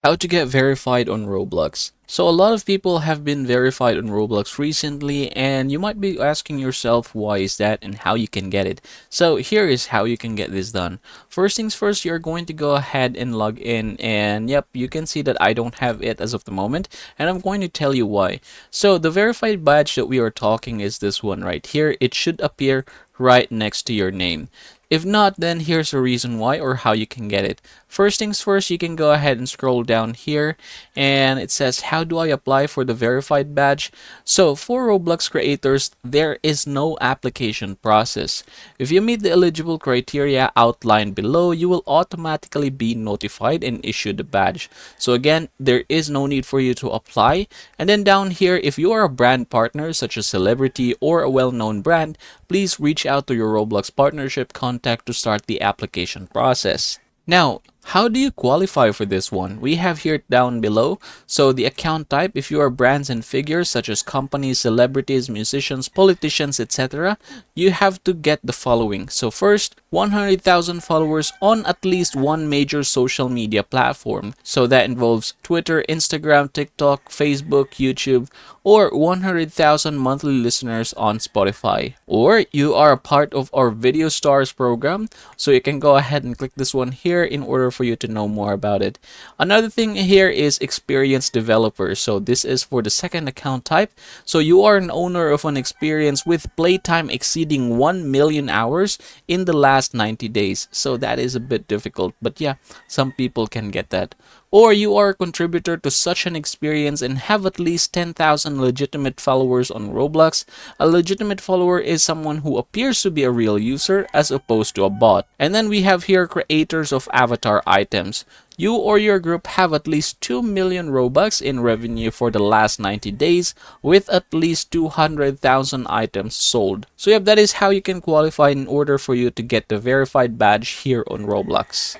How to get verified on Roblox. So a lot of people have been verified on Roblox recently, and you might be asking yourself why is that and how you can get it. So here is how you can get this done. First things first, you're going to go ahead and log in, and yep, you can see that I don't have it as of the moment, and I'm going to tell you why. So the verified badge that we are talking is this one right here. It should appear right next to your name. If not, then here's a reason why or how you can get it. First things first, you can go ahead and scroll down here and it says, how do I apply for the verified badge? So for Roblox creators, there is no application process. If you meet the eligible criteria outlined below, you will automatically be notified and issued the badge. So again, there is no need for you to apply. And then down here, if you are a brand partner such as celebrity or a well-known brand, please reach out to your Roblox partnership contact to start the application process. Now, how do you qualify for this one? We have here down below. So the account type, if you are brands and figures such as companies, celebrities, musicians, politicians, etc., you have to get the following. So first, 100,000 followers on at least one major social media platform. So that involves Twitter, Instagram, TikTok, Facebook, YouTube, or 100,000 monthly listeners on Spotify. Or you are a part of our Video Stars program, so you can go ahead and click this one here in order for you to know more about it. Another thing here is experienced developer. So this is for the second account type. So you are an owner of an experience with playtime exceeding 1 million hours in the last 90 days. So that is a bit difficult, but yeah, some people can get that. Or you are a contributor to such an experience and have at least 10,000 legitimate followers on Roblox. A legitimate follower is someone who appears to be a real user as opposed to a bot. And then we have here creators of avatar items. You or your group have at least 2 million Robux in revenue for the last 90 days with at least 200,000 items sold. So yeah, that is how you can qualify in order for you to get the verified badge here on Roblox.